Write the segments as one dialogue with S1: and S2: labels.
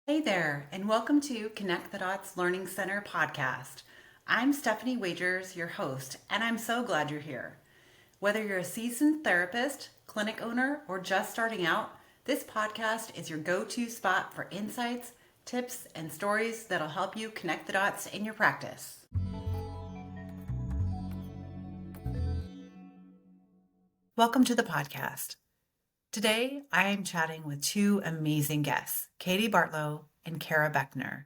S1: Hey there, and welcome to Connect the Dots Learning Center podcast. I'm Stephanie Wagers, your host, and I'm so glad you're here. Whether you're a seasoned therapist, clinic owner, or just starting out, this podcast is your go-to spot for insights, tips, and stories that'll help you connect the dots in your practice. Welcome to the podcast. Today, I am chatting with two amazing guests, Katie Bartlow and Kara Beckner.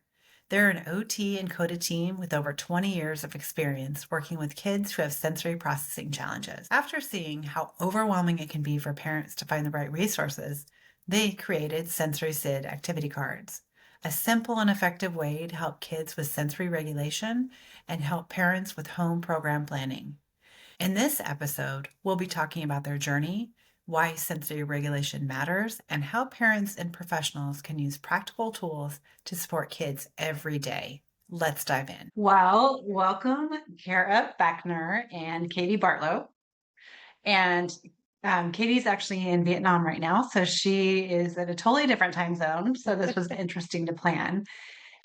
S1: They're an OT and CODA team with over 20 years of experience working with kids who have sensory processing challenges. After seeing how overwhelming it can be for parents to find the right resources, they created Sensory SID activity cards, a simple and effective way to help kids with sensory regulation and help parents with home program planning. In this episode, we'll be talking about their journey, why sensory regulation matters, and how parents and professionals can use practical tools to support kids every day. Let's dive in. Well, welcome Kara Beckner and Katie Bartlow. And Katie's actually in Vietnam right now, so she is at a totally different time zone. So this was interesting to plan.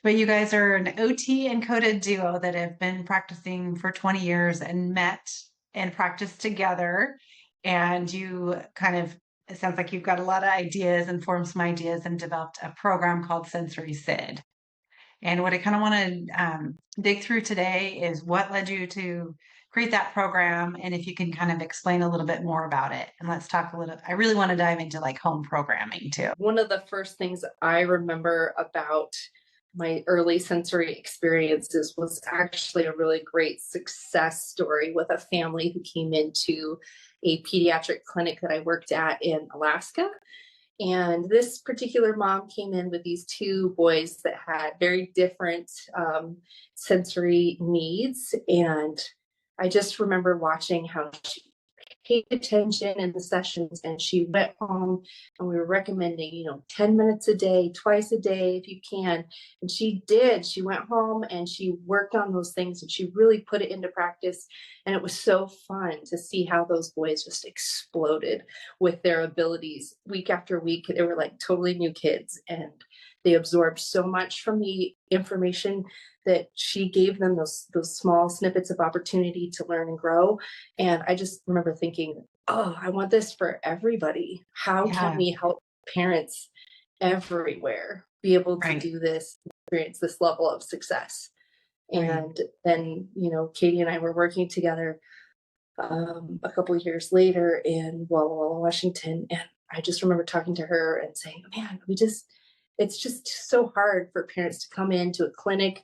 S1: But you guys are an OT and CODA duo that have been practicing for 20 years and met and practiced together. And you it sounds like you've got a lot of ideas and formed some ideas and developed a program called Sensory SID. And what I kind of want to dig through today is what led you to create that program, and if you can kind of explain a little bit more about it. And let's talk a little, I really want to dive into like home programming too.
S2: One of the first things I remember about my early sensory experiences was actually a really great success story with a family who came into a pediatric clinic that I worked at in Alaska. And this particular mom came in with these two boys that had very different sensory needs. And I just remember watching how she paid attention in the sessions, and she went home and we were recommending 10 minutes a day, twice a day if you can. And she did. She went home and she worked on those things and she really put it into practice. And it was so fun to see how those boys just exploded with their abilities week after week. They were like totally new kids, and they absorbed so much from the information that she gave them, those small snippets of opportunity to learn and grow. And I just remember thinking, oh, I want this for everybody. How can we help parents everywhere be able to do this, experience this level of success? And then, Katie and I were working together a couple of years later in Walla Walla, Washington. And I just remember talking to her and saying, man, it's just so hard for parents to come into a clinic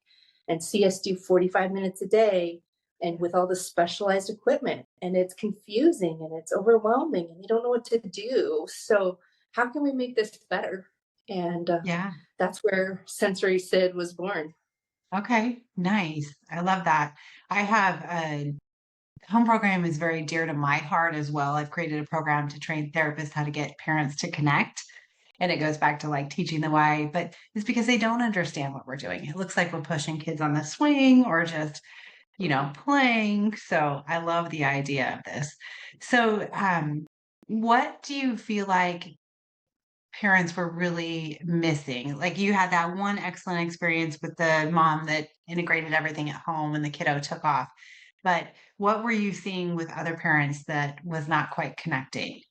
S2: and see us do 45 minutes a day and with all the specialized equipment, and it's confusing and it's overwhelming and they don't know what to do. So how can we make this better? And that's where Sensory SID was born.
S1: Okay, nice. I love that. I have a home program is very dear to my heart as well. I've created a program to train therapists how to get parents to connect. And it goes back to like teaching the why, but it's because they don't understand what we're doing. It looks like we're pushing kids on the swing or just, playing. So I love the idea of this. So, what do you feel like parents were really missing? Like you had that one excellent experience with the mom that integrated everything at home and the kiddo took off. But what were you seeing with other parents that was not quite connecting?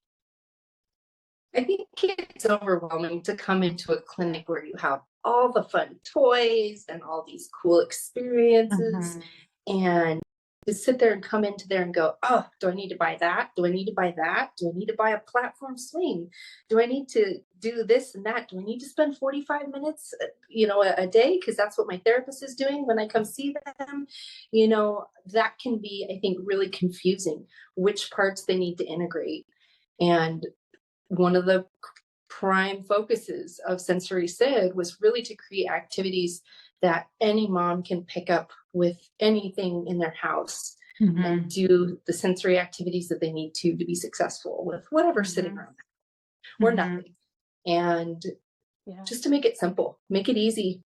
S2: I think it's overwhelming to come into a clinic where you have all the fun toys and all these cool experiences, and to sit there and come into there and go, oh, do I need to buy that? Do I need to buy that? Do I need to buy a platform swing? Do I need to do this and that? Do I need to spend 45 minutes, a day? Because that's what my therapist is doing when I come see them. That can be, I think, really confusing which parts they need to integrate. And one of the prime focuses of Sensory SID was really to create activities that any mom can pick up with anything in their house and do the sensory activities that they need to be successful with whatever's sitting around or nothing. And just to make it simple, make it easy.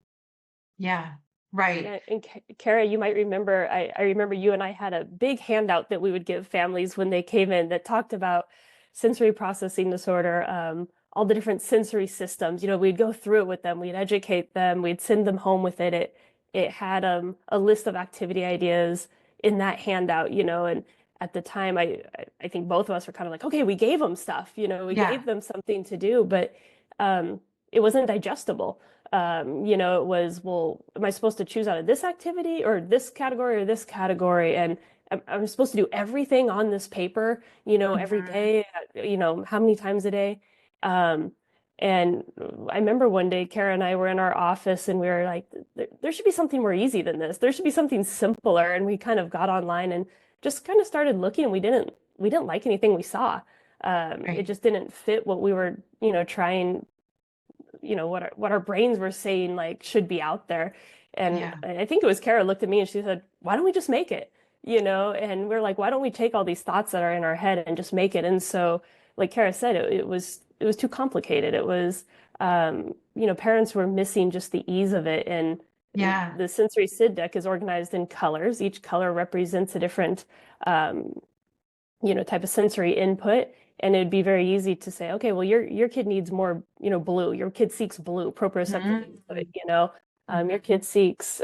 S1: Yeah, right.
S3: And Kara, you might remember, I remember you and I had a big handout that we would give families when they came in that talked about sensory processing disorder, all the different sensory systems. We'd go through it with them, we'd educate them, we'd send them home with it. It had a list of activity ideas in that handout, and at the time, I think both of us were kind of like, okay, we gave them stuff, we
S1: Yeah.
S3: gave them something to do, but it wasn't digestible. It was, well, am I supposed to choose out of this activity or this category or this category? And I'm supposed to do everything on this paper, every day, how many times a day? Um, and I remember one day, Kara and I were in our office and we were like, there should be something more easy than this. There should be something simpler. And we kind of got online and just kind of started looking, and we didn't like anything we saw. It
S1: Right.
S3: just didn't fit what we were, trying, what our brains were saying like should be out there. And
S1: Yeah.
S3: I think it was Kara looked at me and she said, why don't we just make it? And we're like, why don't we take all these thoughts that are in our head and just make it? And so, like Kara said, it was too complicated. It was, parents were missing just the ease of it. And
S1: Yeah.
S3: the sensory SID deck is organized in colors. Each color represents a different, um, type of sensory input. And it'd be very easy to say, okay, well, your kid needs more, blue. Your kid seeks blue, proprioceptive input, your kid seeks,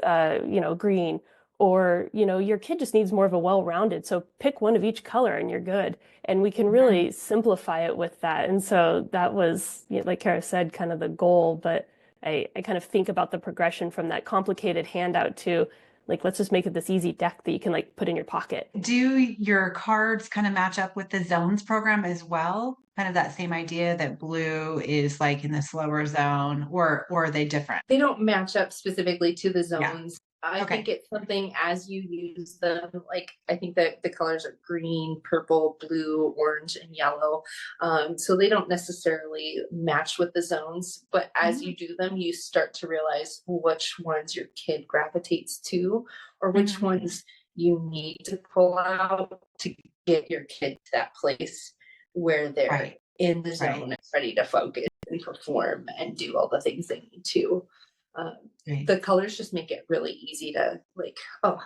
S3: green, or, your kid just needs more of a well-rounded. So pick one of each color and you're good. And we can really simplify it with that. And so that was, like Kara said, kind of the goal. But I kind of think about the progression from that complicated handout to like, let's just make it this easy deck that you can like put in your pocket.
S1: Do your cards kind of match up with the zones program as well? Kind of that same idea that blue is like in the slower zone, or are they different?
S2: They don't match up specifically to the
S1: Yeah.
S2: zones. I
S1: Okay.
S2: think it's something as you use them, like I think that the colors are green, purple, blue, orange, and yellow. So they don't necessarily match with the zones, but as you do them, you start to realize which ones your kid gravitates to or which
S1: Mhm.
S2: ones you need to pull out to get your kid to that place where they're
S1: Right.
S2: in the
S1: Right.
S2: zone and ready to focus and perform and do all the things they need to. Um,
S1: Right.
S2: the colors just make it really easy to like, oh,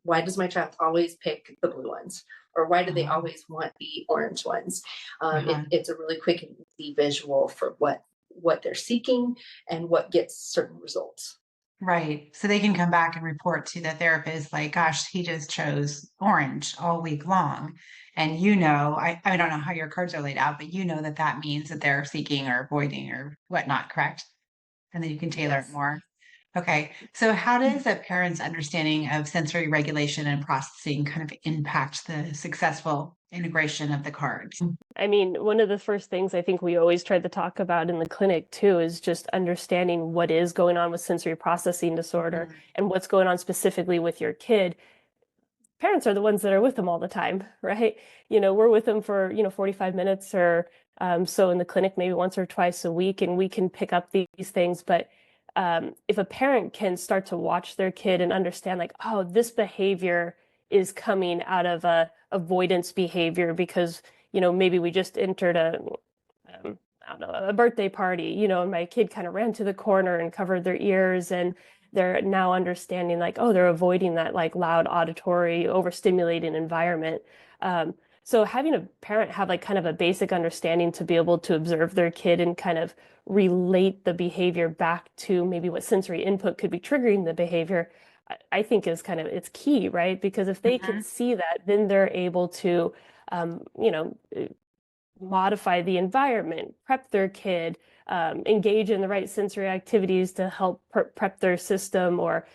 S2: why does my child always pick the blue ones? Or why do they
S1: Uh-huh.
S2: always want the orange ones?
S1: Uh-huh.
S2: It's a really quick and easy visual for what they're seeking and what gets certain results.
S1: Right. So they can come back and report to the therapist, like, gosh, he just chose orange all week long. And I don't know how your cards are laid out, but that that means that they're seeking or avoiding or whatnot, correct? And then you can tailor it
S2: Yes.
S1: more. Okay. So how does a parent's understanding of sensory regulation and processing kind of impact the successful integration of the cards?
S3: I mean, one of the first things I think we always try to talk about in the clinic too is just understanding what is going on with sensory processing disorder and what's going on specifically with your kid. Parents are the ones that are with them all the time, right? We're with them for, 45 minutes or so in the clinic, maybe once or twice a week, and we can pick up these things. But if a parent can start to watch their kid and understand, like, oh, this behavior is coming out of a avoidance behavior because, maybe we just entered I don't know, a birthday party, and my kid kind of ran to the corner and covered their ears, and they're now understanding like, oh, they're avoiding that like loud auditory overstimulating environment. So having a parent have like kind of a basic understanding to be able to observe their kid and kind of relate the behavior back to maybe what sensory input could be triggering the behavior, I think is kind of, it's key, right? Because if they can see that, then they're able to, um, you know, modify the environment, prep their kid, engage in the right sensory activities to help prep their system, or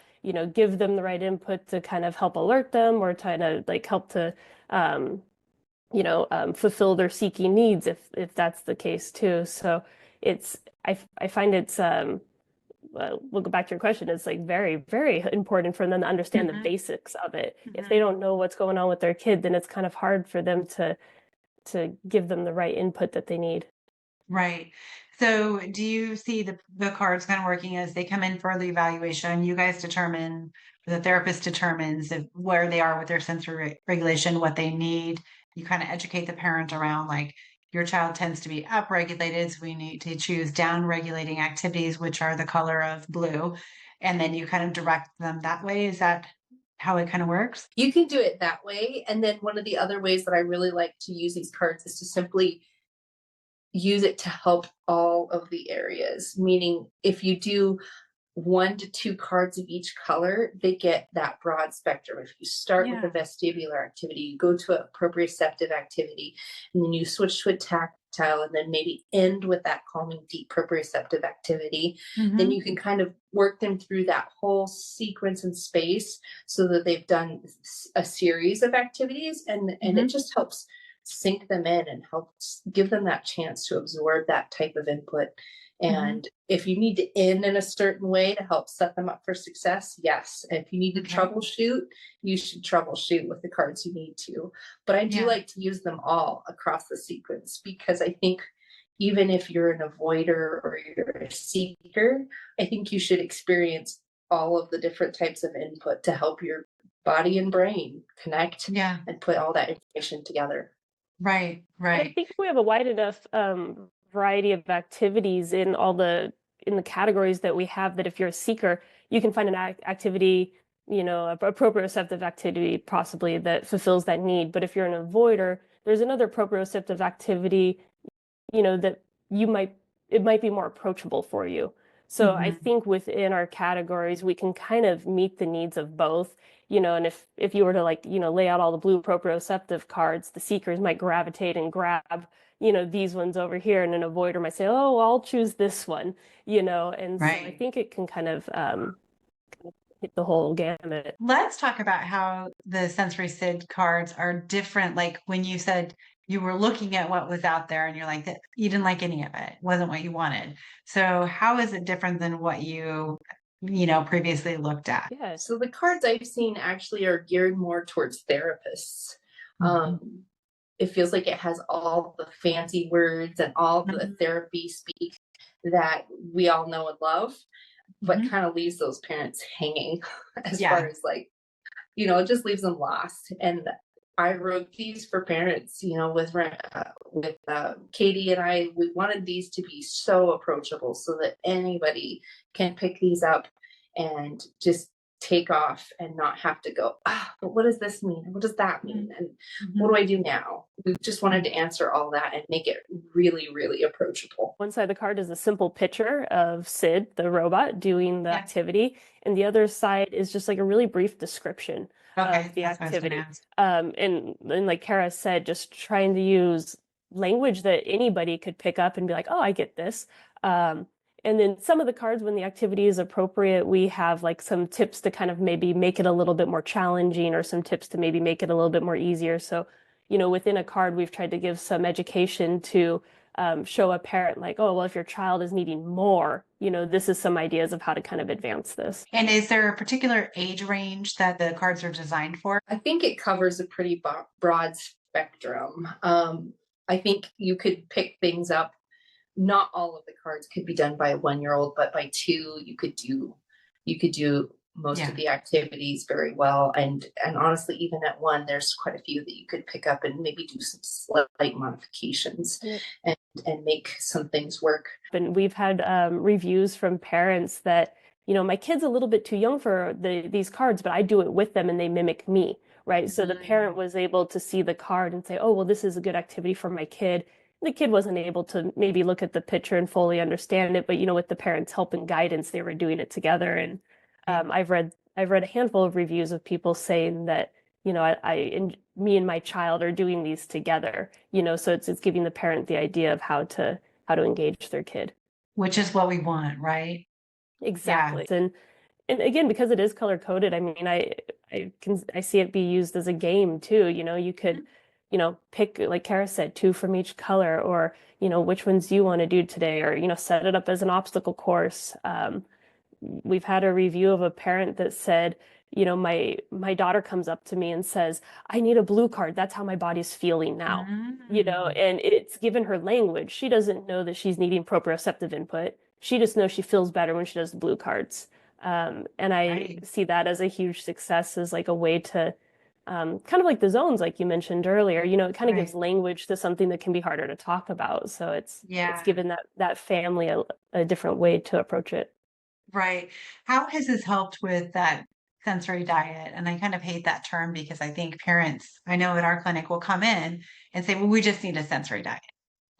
S3: give them the right input to kind of help alert them, or kind of like help to fulfill their seeking needs if that's the case too. So it's I find it's we'll go back to your question. It's like very, very important for them to understand the basics of it. If they don't know what's going on with their kid, then it's kind of hard for them to give them the right input that they need.
S1: Right. So do you see the cards kind of working as they come in for the evaluation? You guys determine, the therapist determines where they are with their sensory regulation, what they need. You kind of educate the parent around, like, your child tends to be upregulated, so we need to choose down-regulating activities, which are the color of blue. And then you kind of direct them that way. Is that how it kind of works?
S2: You can do it that way. And then one of the other ways that I really like to use these cards is to simply use it to help all of the areas, meaning if you do 1 to 2 cards of each color, they get that broad spectrum. If you start with a
S1: Yeah.
S2: vestibular activity, you go to a proprioceptive activity, and then you switch to a tactile, and then maybe end with that calming, deep proprioceptive activity, then you can kind of work them through that whole sequence and space so that they've done a series of activities, and it just helps sink them in and helps give them that chance to absorb that type of input. And if you need to end in a certain way to help set them up for success, yes. If you need to
S1: Okay.
S2: troubleshoot, you should troubleshoot with the cards you need to. But I do
S1: Yeah.
S2: like to use them all across the sequence, because I think even if you're an avoider or you're a seeker, I think you should experience all of the different types of input to help your body and brain connect
S1: Yeah.
S2: and put all that information together.
S1: Right.
S3: And I
S1: Right.
S3: think we have a wide enough variety of activities in the categories that we have, that if you're a seeker, you can find an activity, a proprioceptive activity possibly that fulfills that need. But if you're an avoider, there's another proprioceptive activity, that it might be more approachable for you. So I think within our categories, we can kind of meet the needs of both, and if you were to lay out all the blue proprioceptive cards, the seekers might gravitate and grab, these ones over here, and an avoider might say, oh, well, I'll choose this one, and so I
S1: Right.
S3: think it can kind of hit the whole gamut.
S1: Let's talk about how the sensory SID cards are different. Like when you said you were looking at what was out there and you're like, that you didn't like any of it, wasn't what you wanted. So how is it different than what you previously looked at?
S3: Yeah.
S2: So the cards I've seen actually are geared more towards therapists. Um, it feels like it has all the fancy words and all the therapy speak that we all know and love, but kind of leaves those parents hanging as
S1: Yeah.
S2: far as it just leaves them lost. And I wrote these for parents, with Katie and I. We wanted these to be so approachable so that anybody can pick these up and just take off and not have to go, but what does this mean? What does that mean? And what do I do now? We just wanted to answer all that and make it really, really approachable.
S3: One side of the card is a simple picture of Sid, the robot, doing the
S1: Yeah.
S3: activity, and the other side is just like a really brief description
S1: Okay.
S3: of the
S1: That's what I was gonna
S3: activity.
S1: ask.
S3: And like Kara said, just trying to use language that anybody could pick up and be like, oh, I get this. And then some of the cards, when the activity is appropriate, we have like some tips to kind of maybe make it a little bit more challenging, or some tips to maybe make it a little bit more easier. So, within a card, we've tried to give some education to show a parent like, oh, well, if your child is needing more, this is some ideas of how to kind of advance this.
S1: And is there a particular age range that the cards are designed for?
S2: I think it covers a pretty broad spectrum. I think you could pick things up. Not all of the cards could be done by a 1-year-old, but by 2, you could do most
S1: Yeah.
S2: of the activities very well. And honestly, even at 1, there's quite a few that you could pick up and maybe do some slight modifications and make some things work.
S3: And we've had reviews from parents that, my kid's a little bit too young for these cards, but I do it with them and they mimic me, right? So the parent was able to see the card and say, oh, well, this is a good activity for my kid. The kid wasn't able to maybe look at the picture and fully understand it, but with the parents' help and guidance, they were doing it together. And I've read a handful of reviews of people saying that, me and my child are doing these together, so it's giving the parent the idea of how to engage their kid.
S1: Which is what we want, right?
S3: Exactly. And again, because it is color coded, I mean, I see it be used as a game too. You could, pick, like Kara said, 2 from each color, or, which ones you want to do today, or, set it up as an obstacle course. We've had a review of a parent that said, my daughter comes up to me and says, I need a blue card. That's how my body's feeling now. And it's given her language. She doesn't know that she's needing proprioceptive input. She just knows she feels better when she does the blue cards. And I see that as a huge success, as like a way to kind of like the zones, like you mentioned earlier, it kind of gives language to something that can be harder to talk about. So it's given that family a different way to approach it.
S1: Right. How has this helped with that sensory diet? And I kind of hate that term because I think parents, I know at our clinic, will come in and say, well, we just need a sensory diet.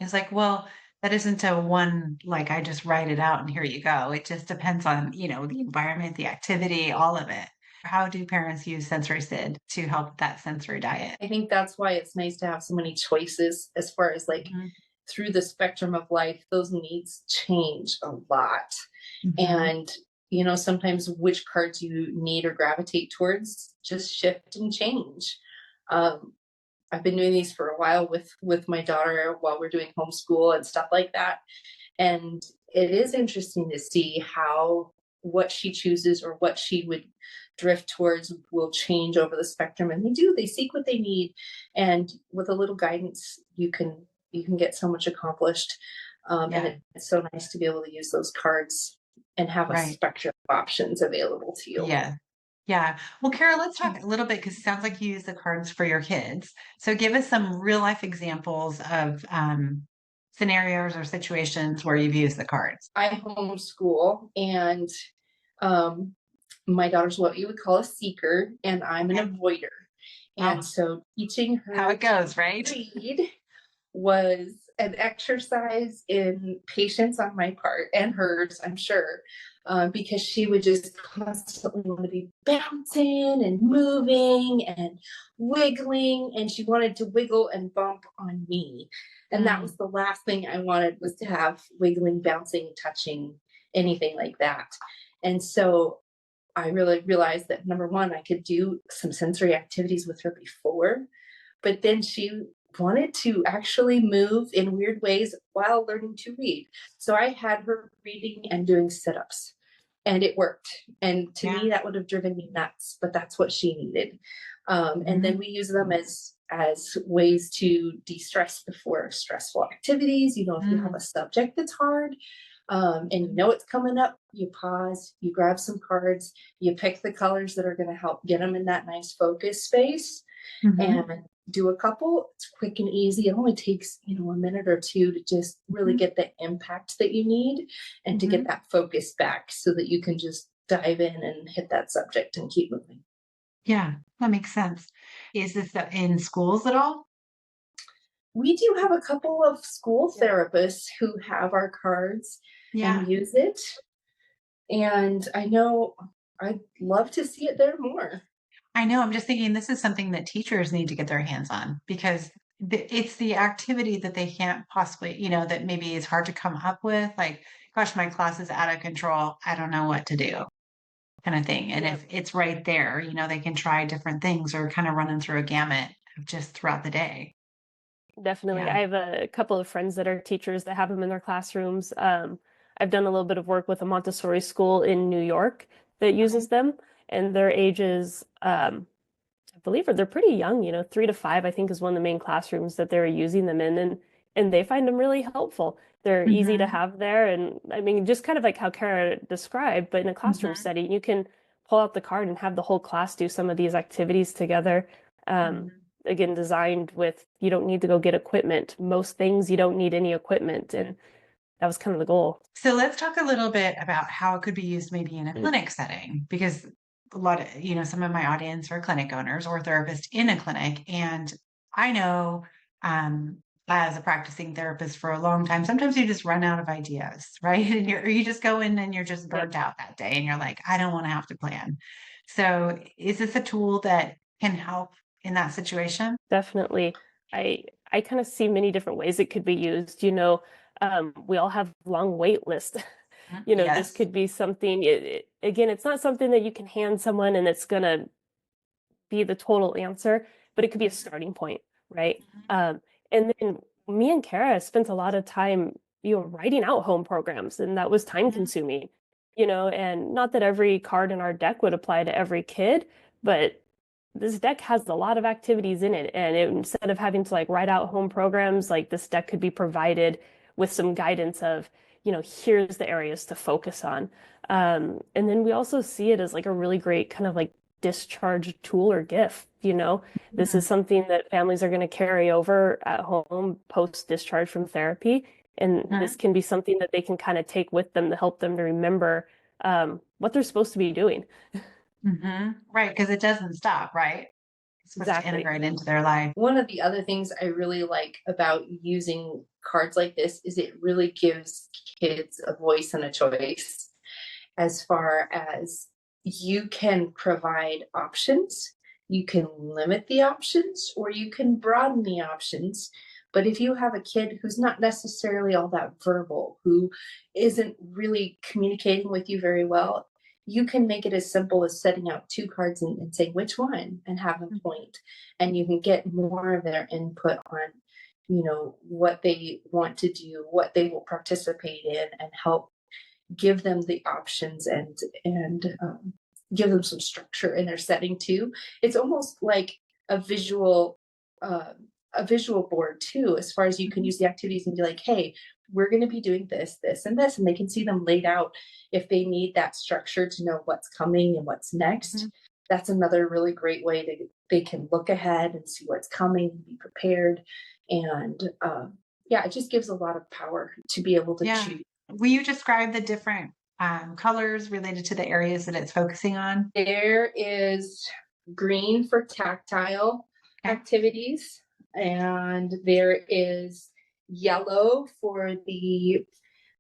S1: It's like, well, that isn't a one, like I just write it out and here you go. It just depends on, the environment, the activity, all of it. How do parents use sensory SID to help with that sensory diet?
S2: I think that's why it's nice to have so many choices as far as like
S1: Mhm.
S2: through the spectrum of life, those needs change a lot.
S1: Mhm.
S2: And, sometimes which cards you need or gravitate towards just shift and change. Um, I've been doing these for a while with my daughter while we're doing homeschool and stuff like that. And it is interesting to see how what she chooses or what she would drift towards will change over the spectrum. And they seek what they need. And with a little guidance, you can get so much accomplished. And
S1: Yeah,
S2: it's so nice to be able to use those cards and have a
S1: right.
S2: spectrum of options available to you.
S1: Yeah. Yeah. Well, Kara, let's talk a little bit because it sounds like you use the cards for your kids. So give us some real life examples of scenarios or situations where you've used the cards.
S2: I homeschool, and um, my daughter's what you would call a seeker, and I'm an
S1: Okay.
S2: avoider. And
S1: Oh,
S2: so teaching
S1: how
S2: her
S1: it goes,
S2: to
S1: right?
S2: read was an exercise in patience on my part and hers, I'm sure, because she would just constantly want to be bouncing and moving and wiggling, and she wanted to wiggle and bump on me. And that
S1: Mm,
S2: was the last thing I wanted, was to have wiggling, bouncing, touching, anything like that. And so I really realized that number one, I could do some sensory activities with her before, but then she wanted to actually move in weird ways while learning to read. So I had her reading and doing sit ups, and it worked. And to
S1: yeah.
S2: me, that would have driven me nuts, but that's what she needed. And then
S1: Mhm.
S2: we use them as ways to de-stress before stressful activities. If you have
S1: Mm,
S2: a subject that's hard, and
S1: mhm.
S2: it's coming up, you pause, you grab some cards, you pick the colors that are going to help get them in that nice focus space, and
S1: Mhm.
S2: do a couple. It's quick and easy. It only takes, a minute or two to just really
S1: Mhm.
S2: get the impact that you need and to get
S1: Mhm.
S2: that focus back so that you can just dive in and hit that subject and keep moving.
S1: Yeah, that makes sense. Is this in schools at all?
S2: We do have a couple of school
S1: Yeah.
S2: therapists who have our cards and
S1: Yeah.
S2: use it. And I know I'd love to see it there more.
S1: I know. I'm just thinking this is something that teachers need to get their hands on because it's the activity that they can't possibly, that maybe is hard to come up with. Like, gosh, my class is out of control. I don't know what to do, kind of thing. And
S2: Yeah.
S1: if it's right there, they can try different things or kind of running through a gamut of just throughout the day.
S3: Definitely.
S1: Yeah.
S3: I have a couple of friends that are teachers that have them in their classrooms. I've done a little bit of work with a Montessori school in New York that
S1: Okay.
S3: uses them, and their ages, I believe, they're pretty young, 3 to 5, I think is one of the main classrooms that they're using them in, and they find them really helpful. They're easy to
S1: Hmm.
S3: have there, and I mean, just kind of like how Kara described, but in a classroom
S1: Hmm.
S3: setting, you can pull out the card and have the whole class do some of these activities together. Um,
S1: Hmm.
S3: Again, designed with you don't need to go get equipment. Most things you don't need any equipment, and that was kind of the goal.
S1: So let's talk a little bit about how it could be used maybe in a clinic setting, because a lot of, some of my audience are clinic owners or therapists in a clinic. And I know, as a practicing therapist for a long time, sometimes you just run out of ideas, right? And you just go in and you're just
S3: Yep,
S1: burnt out that day and you're like, I don't want to have to plan. So is this a tool that can help in that situation?
S3: definitely. I kind of see many different ways it could be used. We all have long wait lists.
S1: Mhm.
S3: This
S1: Yes.
S3: could be something, again, it's not something that you can hand someone and it's going to be the total answer, but it could be a starting point, right?
S1: Mhm.
S3: Um, and then me and Kara spent a lot of time, writing out home programs, and that was time
S1: Mhm.
S3: consuming, and not that every card in our deck would apply to every kid, but this deck has a lot of activities in it. And instead of having to like write out home programs, like this deck could be provided with some guidance of, here's the areas to focus on. And then we also see it as like a really great kind of like discharge tool or gift. This is
S1: Mhm.
S3: something that families are going to carry over at home post discharge from therapy. And this
S1: Mhm.
S3: can be something that they can kind of take with them to help them to remember what they're supposed to be doing.
S1: Mhm. Right, because it doesn't stop, right? It's supposed to
S3: Exactly.
S1: integrate into their life.
S2: One of the other things I really like about using cards like this is it really gives kids a voice and a choice, as far as you can provide options, you can limit the options, or you can broaden the options. But if you have a kid who's not necessarily all that verbal, who isn't really communicating with you very well, you can make it as simple as setting out two cards and saying which one and have them point. And you can get more of their input on, what they want to do, what they will participate in, and help give them the options and give them some structure in their setting too. It's almost like a visual uh, a visual board too, as far as you can use the activities and be like, hey, we're going to be doing this, this, and this, and they can see them laid out if they need that structure to know what's coming and what's next. That's another really great way to they can look ahead and see what's coming, be prepared, and it just gives a lot of power to be able to choose.
S1: Will you describe the different colors related to the areas that it's focusing on?
S2: There is green for tactile activities, and there is yellow for the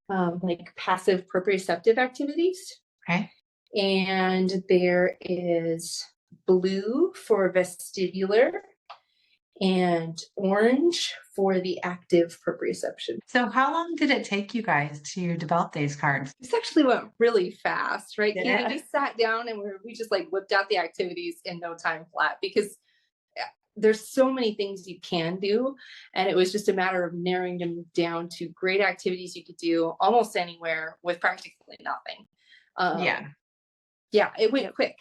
S2: like passive proprioceptive activities.
S1: Okay.
S2: And there is blue for vestibular and orange for the active proprioception.
S1: So how long did it take you guys to develop these cards?
S2: This actually went really fast, right?
S1: Yeah.
S2: We sat down and we just like whipped out the activities in no time flat, because there's so many things you can do. And it was just a matter of narrowing them down to great activities you could do almost anywhere with practically nothing. It went quick.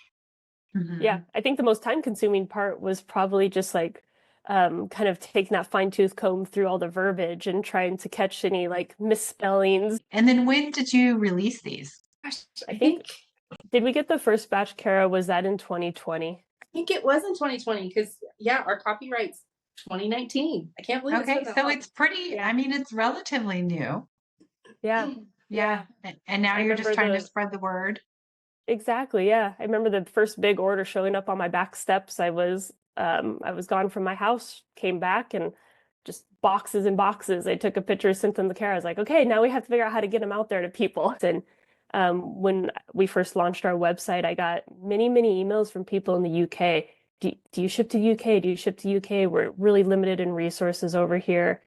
S3: Yeah, I think the most time consuming part was probably just like kind of taking that fine tooth comb through all the verbiage and trying to catch any like misspellings.
S1: And then when did you release these?
S2: I think
S3: did we get the first batch, Kara? Was that in 2020?
S2: I think it was in 2020, because our copyright's 2019. I can't believe
S1: Okay, so it's pretty, I mean, it's relatively new.
S3: Yeah.
S1: And now you're just trying to spread the word.
S3: Exactly. Yeah. I remember the first big order showing up on my back steps. I was gone from my house, came back, and just boxes and boxes. I took a picture, sent them to Kara. I was like, okay, now we have to figure out how to get them out there to people. And when we first launched our website, I got many, many emails from people in the UK. Do you ship to UK? Do you ship to UK? We're really limited in resources over here,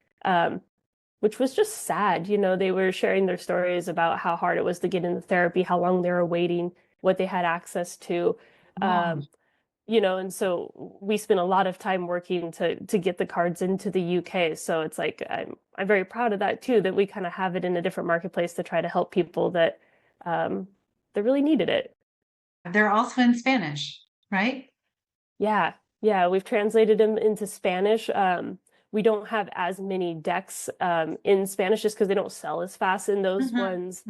S3: which was just sad. They were sharing their stories about how hard it was to get into therapy, how long they were waiting, what they had access to. And so we spent a lot of time working to get the cards into the UK. So it's like, I'm very proud of that too, that we kind of have it in a different marketplace to try to help people that really needed it.
S1: They're also in Spanish, right?
S3: Yeah. We've translated them into Spanish. We don't have as many decks in Spanish just because they don't sell as fast in those ones.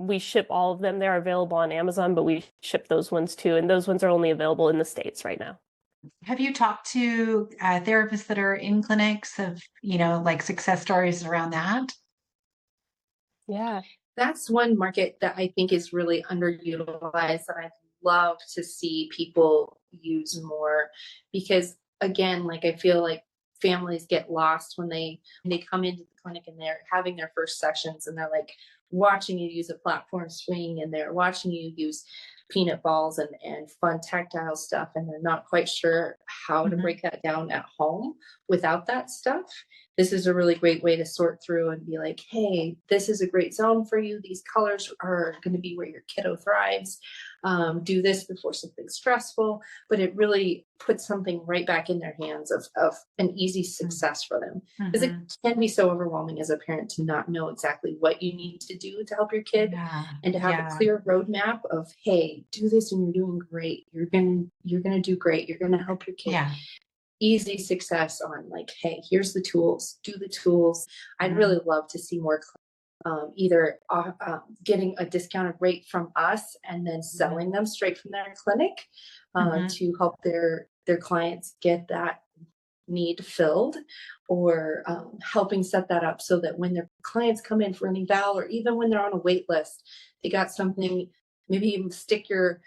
S3: We ship all of them. They're available on Amazon, but we ship those ones too. And those ones are only available in the States right now.
S1: Have you talked to therapists that are in clinics of, like success stories around that?
S3: Yeah.
S2: That's one market that I think is really underutilized, and I'd love to see people use more, because again, like I feel like families get lost when they come into the clinic and they're having their first sessions and they're like watching you use a platform swing and they're watching you use peanut balls and fun tactile stuff, and they're not quite sure how to break that down at home without that stuff. This is a really great way to sort through and be like, hey, this is a great zone for you. These colors are going to be where your kiddo thrives. Do this before something stressful, but it really puts something right back in their hands of an easy success for them. Because it can be so overwhelming as a parent to not know exactly what you need to do to help your kid, and to have a clear roadmap of, hey, do this and you're doing great. You're gonna do great. You're gonna help your kid. Easy success on like, hey, here's the tools, do the tools. I'd really love to see more either getting a discounted rate from us and then selling them straight from their clinic to help their clients get that need filled, or helping set that up so that when their clients come in for an eval, or even when they're on a wait list, they got something, maybe even stick your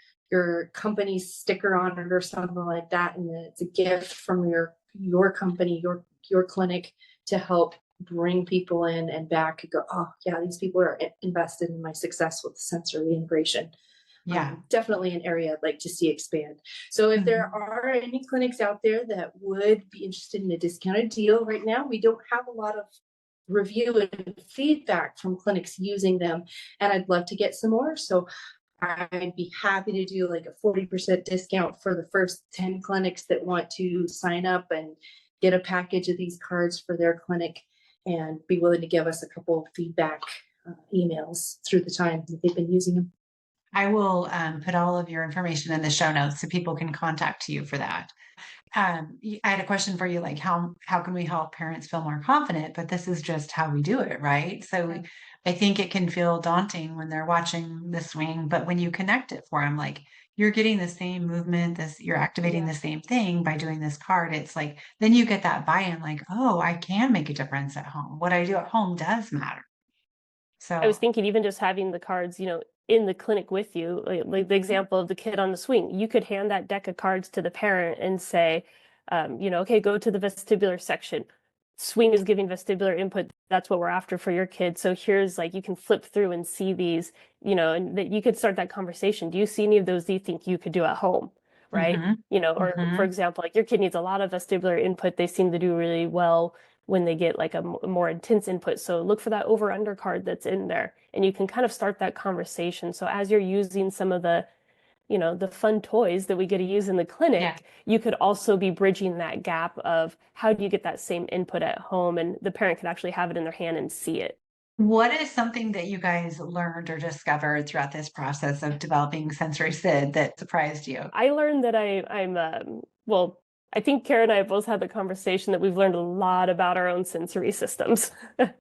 S2: company's sticker on it or something like that, and it's a gift from your company, your clinic, to help bring people in and back and go, oh yeah, these people are invested in my success with sensory integration.
S1: Yeah.
S2: Definitely an area I'd like to see expand. So if there are any clinics out there that would be interested in a discounted deal right now, we don't have a lot of review and feedback from clinics using them, and I'd love to get some more. So I'd be happy to do like a 40% discount for the first 10 clinics that want to sign up and get a package of these cards for their clinic, and be willing to give us a couple of feedback emails through the time that they've been using them.
S1: I will put all of your information in the show notes so people can contact you for that. I had a question for you, like how can we help parents feel more confident? But this is just how we do it, right? So I think it can feel daunting when they're watching the swing, but when you connect it for them, like you're getting the same movement, you're activating the same thing by doing this card. It's like then you get that buy-in, like, oh, I can make a difference at home. What I do at home does matter.
S3: I was
S1: So
S3: thinking even just having the cards, in the clinic with you, like the example of the kid on the swing, you could hand that deck of cards to the parent and say, okay, go to the vestibular section. Swing is giving vestibular input. That's what we're after for your kid. So here's like, you can flip through and see these, and that you could start that conversation. Do you see any of those do you think you could do at home? Right. Or for example, like your kid needs a lot of vestibular input. They seem to do really well when they get like a more intense input. So look for that over under card that's in there, and you can kind of start that conversation. So as you're using some of the, the fun toys that we get to use in the clinic, you could also be bridging that gap of how do you get that same input at home, and the parent could actually have it in their hand and see it.
S1: What is something that you guys learned or discovered throughout this process of developing Sensory SID that surprised you?
S3: I learned that well, I think Kara and I have both had the conversation that we've learned a lot about our own sensory systems. I've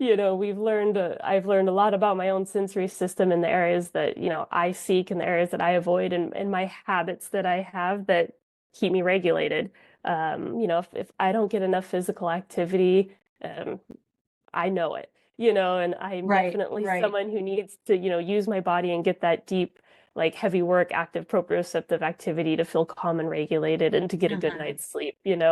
S3: learned a lot about my own sensory system in the areas that, I seek, and the areas that I avoid, and my habits that I have that keep me regulated. If I don't get enough physical activity, I know it, and I'm definitely someone who needs to, use my body and get that deep, like heavy work, active proprioceptive activity to feel calm and regulated and to get a good night's sleep, And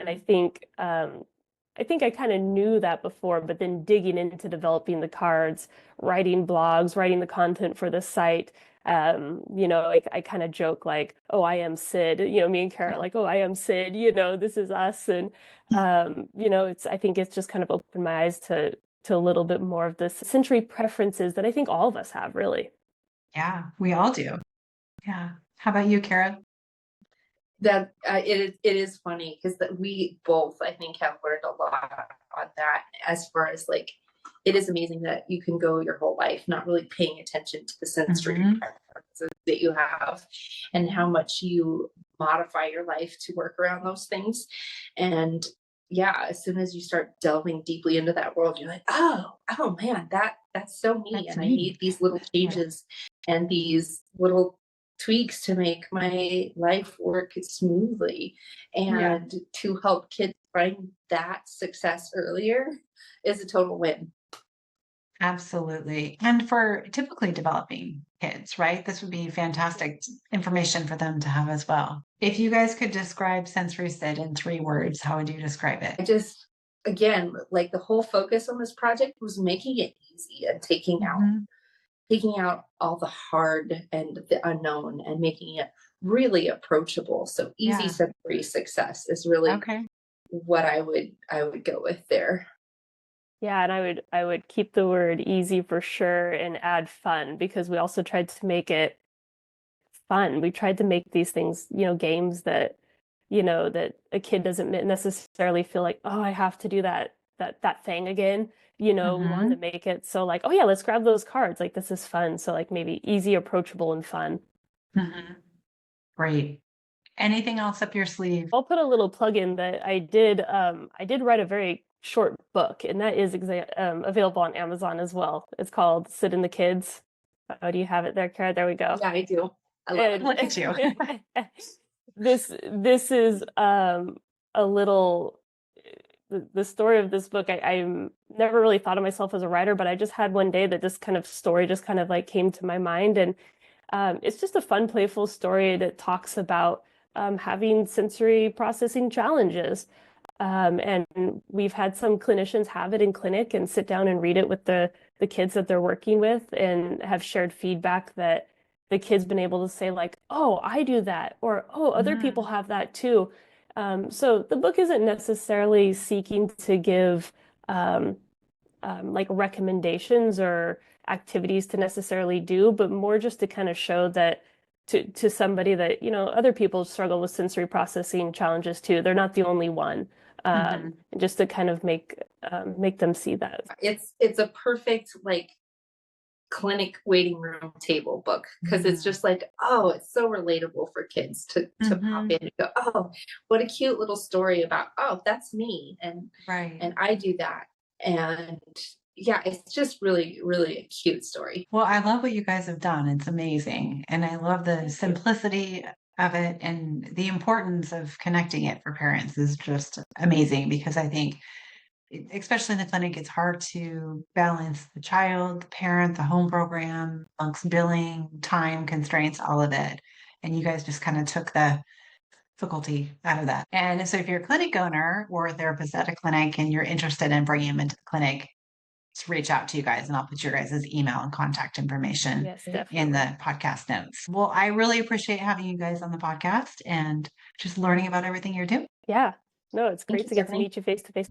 S3: I think I kind of knew that before, but then digging into developing the cards, writing blogs, writing the content for the site, I kind of joke like, oh, I am Sid, me and Kara, like, oh, I am Sid, this is us. And, I think it's just kind of opened my eyes to a little bit more of the sensory preferences that I think all of us have, really.
S1: Yeah, we all do. Yeah. How about you, Kara?
S2: That it is funny because that we both, I think, have learned a lot on that, as far as like, it is amazing that you can go your whole life not really paying attention to the sensory preferences that you have, and how much you modify your life to work around those things. And yeah, as soon as you start delving deeply into that world, you're like, oh man, that's so me.
S1: That's
S2: and I
S1: me.
S2: need these little changes and these little tweaks to make my life work smoothly, and to help kids find that success earlier is a total win.
S1: Absolutely. And for typically developing kids, right? This would be fantastic information for them to have as well. If you guys could describe Sensory SID in 3 words, how would you describe it?
S2: I just, again, like the whole focus on this project was making it easy and taking out all the hard and the unknown, and making it really approachable. So easy sensory success is really what I would go with there.
S3: Yeah, and I would keep the word easy for sure and add fun, because we also tried to make it fun. We tried to make these things, games that, that a kid doesn't necessarily feel like, oh, I have to do that thing again. We wanted to make it so like, oh yeah, let's grab those cards. Like, this is fun. So like maybe easy, approachable, and fun.
S1: Great. Anything else up your sleeve?
S3: I'll put a little plug in that I did write a very short book, and that is available on Amazon as well. It's called Sid and the Kids. Oh, do you have it there, Kara? There we go.
S2: Yeah, I do. I love it.
S1: Look at you.
S3: This is a little, the story of this book. I never really thought of myself as a writer, but I just had one day that this kind of story just kind of like came to my mind, and it's just a fun, playful story that talks about having sensory processing challenges. And we've had some clinicians have it in clinic and sit down and read it with the kids that they're working with, and have shared feedback that the kid's been able to say like, oh, I do that, or oh, other people have that too. So the book isn't necessarily seeking to give like recommendations or activities to necessarily do, but more just to kind of show that to somebody that, you know, other people struggle with sensory processing challenges too. They're not the only one. Just to kind of make them see that.
S2: It's a perfect like clinic waiting room table book, because it's just like, oh, it's so relatable for kids to pop in and go, oh, what a cute little story about, oh, that's me, and I do that. And yeah, it's just really, really a cute story.
S1: Well, I love what you guys have done. It's amazing. And I love the simplicity of it, and the importance of connecting it for parents is just amazing, because I think, especially in the clinic, it's hard to balance the child, the parent, the home program, amongst billing, time constraints, all of it. And you guys just kind of took the difficulty out of that. And so if you're a clinic owner or a therapist at a clinic and you're interested in bringing them into the clinic, just reach out to you guys, and I'll put your guys' email and contact information in the podcast notes. Well, I really appreciate having you guys on the podcast and just learning about everything you're doing.
S3: Yeah. No, it's great
S2: you,
S3: to get to
S2: Stephanie.
S3: meet you face to face.